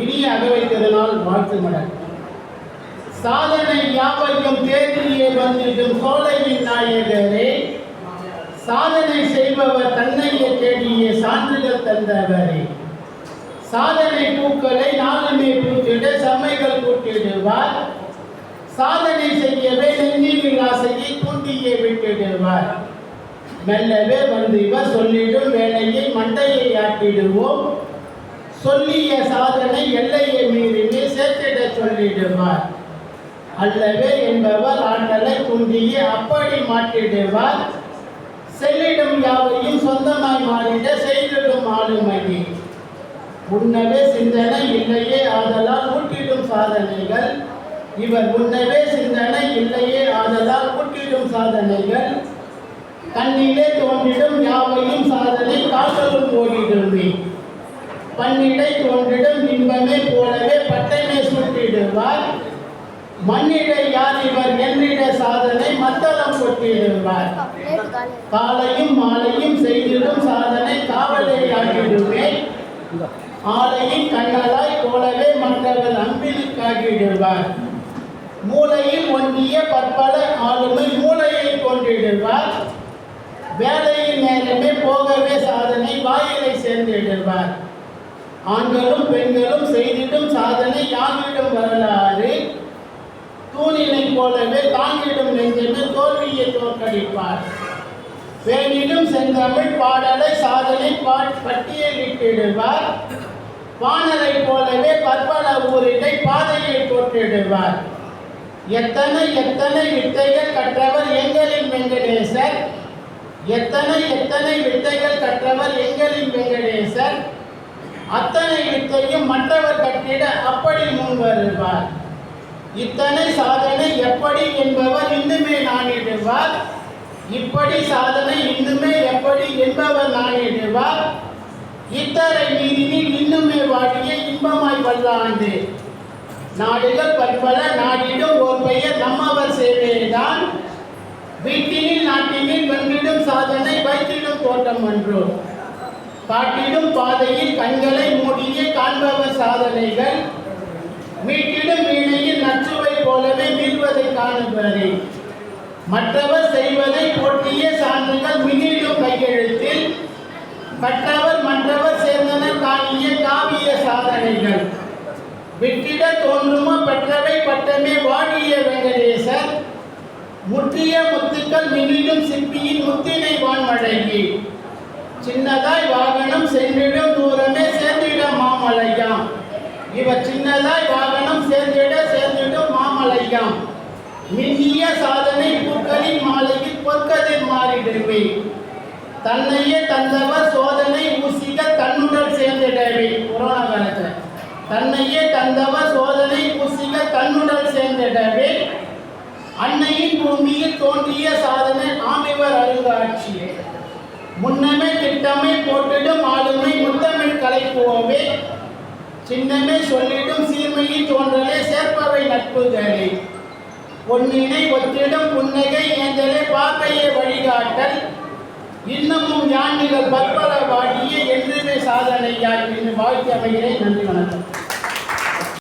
இனிய அகவை திருநாள் வாழ்த்து மடல். சாதனை யாவையும் தேடியே வந்திடும் சோலையின் நாயகரே, சாதனை செய்பவர் தன்னையே தேடியே சான்றிதழ் தந்தவரே, சாதனை பூக்களை நாளுமே பூத்திட செம்மைகள் கூட்டிடுவார், சாதனை செய்யவே நெஞ்சின் ஆசையை தூண்டியே விட்டுடுவார். மெல்லவே வந்து இவர் சொல்லிடும் வேலையை மண்டையை ஆட்டிடுவோம், சொல்லிய சாதனை எல்லையை மீறினே சேர்த்திட சொல்லிடுவார். அல்லவே என்பவர் ஆற்றலை தூண்டியே அப்படி மாற்றிடுவார், செல்லிடும் யாவையும் சொந்தமாய் மாறிட செய்திடும் ஆளுமையே. உன்னவே சிந்தனை இல்லையே ஆதலால் ஊட்டிடும் சாதனைகள், இவர் உன்னவே சிந்தனை இல்லையே ஆதலால் ஊட்டிடும் சாதனைகள், கண்ணிலே தோன்றிடும் யாவையும் சாதனை காசலும் ஓடிடுமே, பன்னிடை தோன்றிடும் இன்பமே போலவே பட்டைமை சுட்டிடுவார், மண்ணிடை யார் இவர் என்னிட சாதனை மத்தளம் கொட்டிடுவார். காலையும் மாலையும் செய்திடும் சாதனை காவலை ஆகிடுமே, ஆலையின் கண்ணலாய் போலவே மற்றவர் அன்பிலுக்காகிடுவார். மூளையில் ஒன்றிய பற்பல ஆளுமை மூளையை கொண்டிடுவார், வேலையின் நேரமே போகவே சாதனை வாயிலை சேர்ந்திடுவார். ஆண்களும் பெண்களும் செய்திடும் சாதனை யாரிடம் வரலாறு, தூணினை போலவே தாங்கிடும் நெஞ்சமே தோல்வியை தோற்கடிப்பார். வேண்டிடும் செந்தமிழ் பாடலை சாதனை பட்டியலிட்டிடுவார், வானரை போலவே பற்பல ஊரிடை பாதையை போட்டிடுவார். எத்தனை எத்தனை வித்தைகள் கற்றவர் எங்களின் வெங்கடேசர், எத்தனை எத்தனை வித்தைகள் கற்றவர் எங்களின் வெங்கடேசர், அத்தனை வித்தையும் மற்றவர் கட்டிட அப்படி முன் வருவார். இத்தனை சாதனை எப்படி என்பவர் இன்னுமே நாணிடுவார், இப்படி சாதனை இன்னுமே எப்படி என்பவர் நாணிடுவார். இத்தரை நீரினில் இன்னுமே வாடிய இன்பமாய் வல்லாண்டு, நாடுகள் பற்பல நாடிடும் ஓர் பெயர் நம்மவர் சேவைதான், வீட்டினில் நாட்டினில் வென்றிடும் சாதனை வைத்திடும் தோட்டம் அன்றோ, காட்டிடும் பாதையில் கண்களை மூடியே காண்பவர் சாதனைகள், மீட்டிடும் வீணையில் நச்சுவை போலவே மீள்வதை காணுபவரே, மற்றவர் செய்வதை போட்டிய சான்றுகள் மின்னிடும் கையெழுத்தில், கற்றவர் மற்றவர் சேர்ந்தனர் காணிய காவிய சாதனைகள், விட்டிட தோன்றுமா பெற்றவை பட்டமே வாடிய வெங்கடேசர், முற்றிய முத்துக்கள் மின்னிடும் சிற்பியின் முத்தினை வான்மழையே, சின்னதாய் வாகனம் சென்றிடும் தூரமே சேர்ந்திட மாமலையாம், இவர் சின்னதாய் வாகனம் சேர்ந்திடும் மாமலையாம். மின்னிய சாதனை பூக்களின் மாலையில் பொற்கதிர் மாறிடுவே, தன்னையே தந்தவர் சோதனை ஊசிக தன்னுடன் சேர்ந்திடவே. கொரோனா காலத்தில் தன்னையே தந்தவர் சோதனை ஊசிக தன்னுடன் சேர்ந்திடவே, அன்னையின் பூமியில் தோன்றிய சாதனை ஆமிவர் அருங்காட்சியே. முன்னமே திட்டமே போட்டிடும் ஆளுமை முத்தமிழ் கலைப்புவோவே, சின்னமே சொல்லிடும் சீர்மையின் தோன்றலே சேர்ப்பவை நட்புகளே, பொன்னினை ஒத்திடும் புன்னகை ஏந்தலே பார்வையே வழிகாட்டல், இன்னமும் யாண்டிகள் பற்பல வாடிய என்றுமே சாதனையாய் என்று வாழ்த்து அமைகிறேன். நன்றி, வணக்கம்.